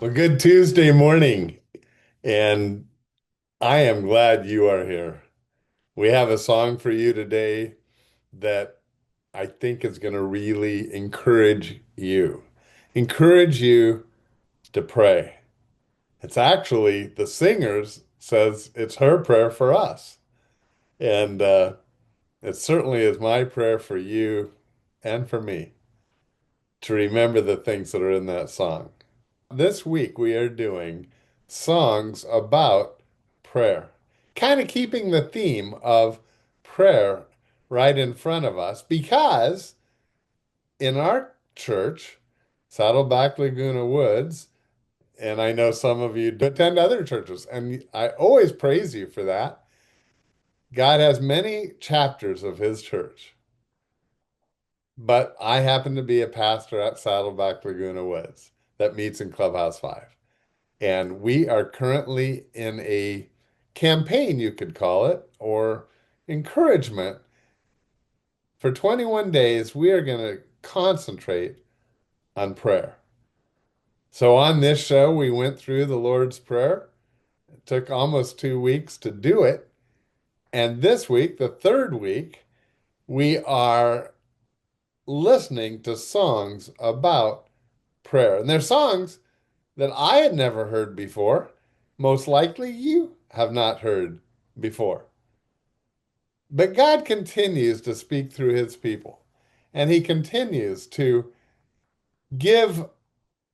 Well, good Tuesday morning, and I am glad you are here. We have a song for you today that I think is going to really encourage you to pray. It's actually the singer's says it's her prayer for us, and it certainly is my prayer for you and for me to remember the things that are in that song. This week we are doing songs about prayer, kind of keeping the theme of prayer right in front of us because in our church, Saddleback Laguna Woods, and I know some of you do attend other churches, and I always praise you for that. God has many chapters of his church, but I happen to be a pastor at Saddleback Laguna Woods that meets in Clubhouse 5. And we are currently in a campaign, you could call it, or encouragement. For 21 days, we are going to concentrate on prayer. So on this show, we went through the Lord's Prayer. It took almost 2 weeks to do it. And this week, the third week, we are listening to songs about prayer. And they're songs that I had never heard before. Most likely you have not heard before. But God continues to speak through his people, and he continues to give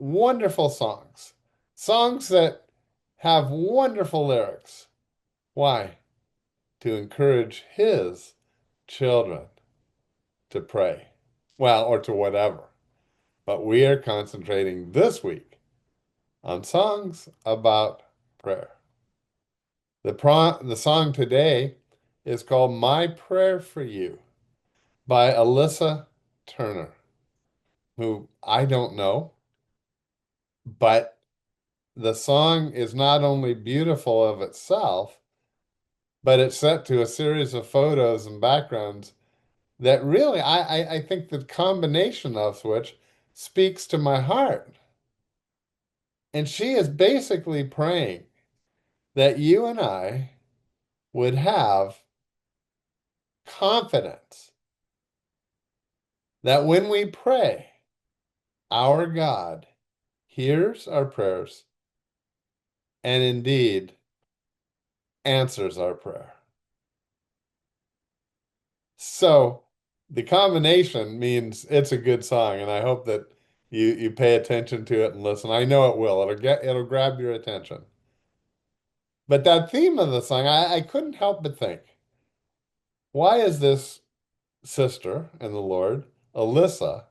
wonderful songs, songs that have wonderful lyrics. Why? To encourage his children to pray. Well, or to whatever. But we are concentrating this week on songs about prayer. The song today is called My Prayer for You by Alyssa Turner, who I don't know, but the song is not only beautiful of itself, but it's set to a series of photos and backgrounds that really, I think the combination of which speaks to my heart. And she is basically praying that you and I would have confidence that when we pray, our God hears our prayers and indeed answers our prayer. So the combination means it's a good song, and I hope that you pay attention to it and listen. I know it will. It'll grab your attention. But that theme of the song, I couldn't help but think, why is this sister in the Lord, Alyssa,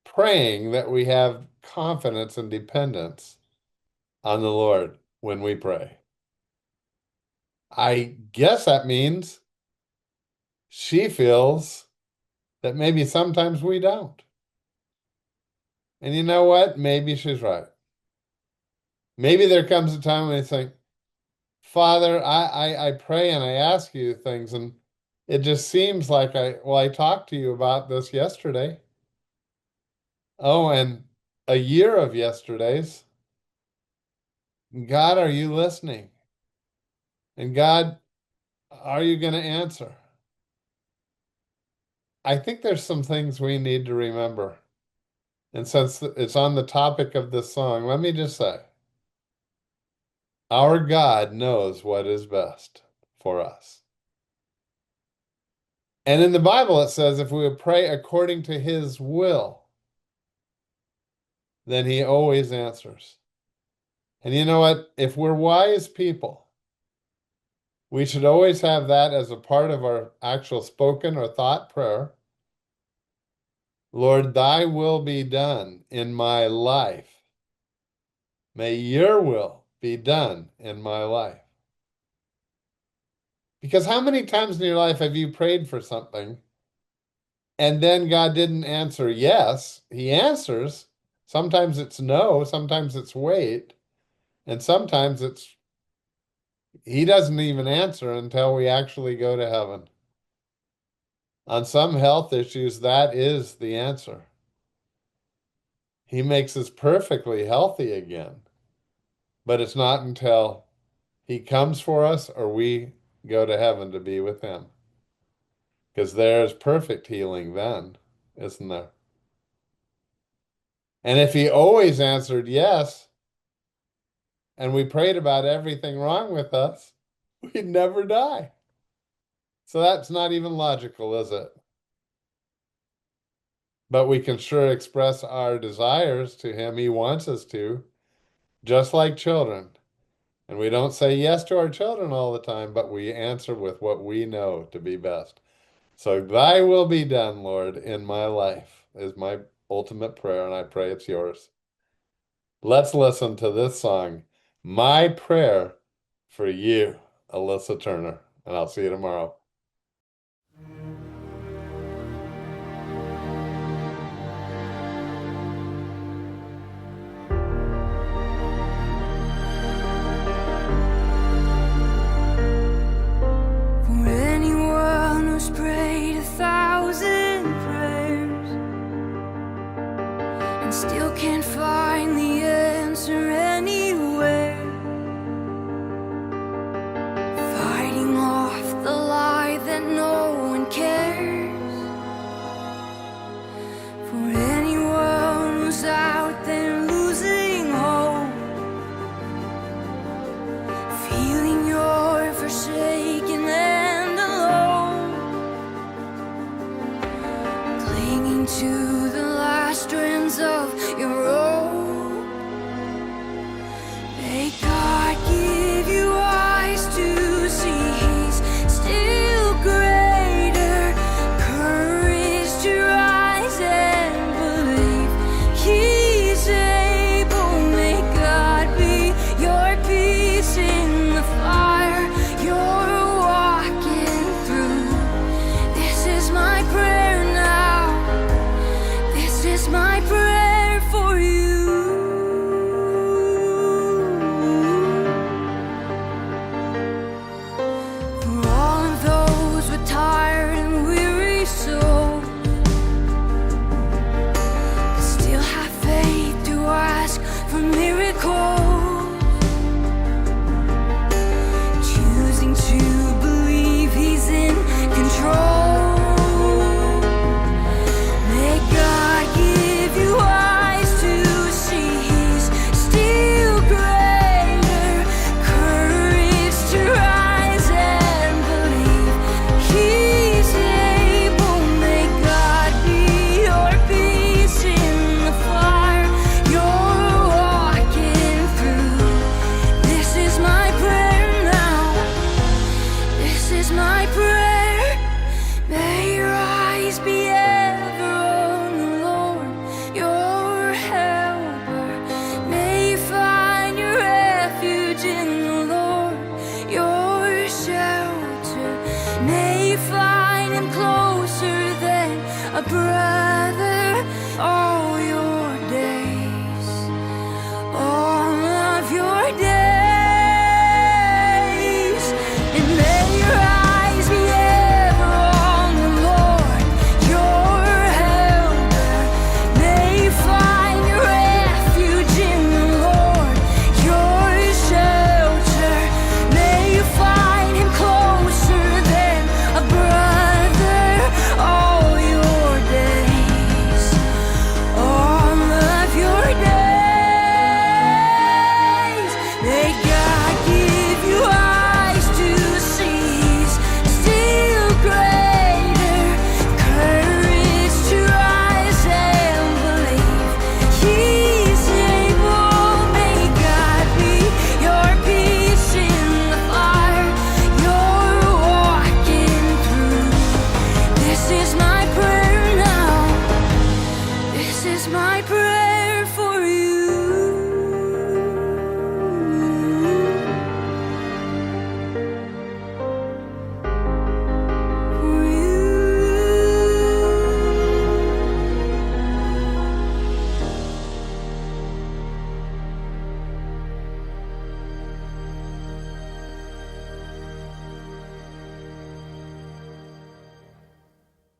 praying that we have confidence and dependence on the Lord when we pray? I guess that means she feels that maybe sometimes we don't. And you know what? Maybe she's right. Maybe there comes a time when you think, Father, I pray and I ask you things, and it just seems like I talked to you about this yesterday. Oh, and a year of yesterdays. God, are you listening? And God, are you going to answer? I think there's some things we need to remember. And since it's on the topic of this song, let me just say, our God knows what is best for us. And in the Bible, it says if we would pray according to his will, then he always answers. And you know what? If we're wise people, we should always have that as a part of our actual spoken or thought prayer. Lord, thy will be done in my life. May your will be done in my life. Because how many times in your life have you prayed for something and then God didn't answer yes? He answers. Sometimes it's no, sometimes it's wait, and sometimes it's he doesn't even answer until we actually go to heaven. On some health issues, that is the answer. He makes us perfectly healthy again. But it's not until he comes for us or we go to heaven to be with him. Because there's perfect healing then, isn't there? And if he always answered yes, and we prayed about everything wrong with us, we'd never die. So that's not even logical, is it? But we can sure express our desires to him. He wants us to, just like children. And we don't say yes to our children all the time, but we answer with what we know to be best. So, thy will be done, Lord, in my life is my ultimate prayer, and I pray it's yours. Let's listen to this song, My Prayer for You, Alyssa Turner, and I'll see you tomorrow.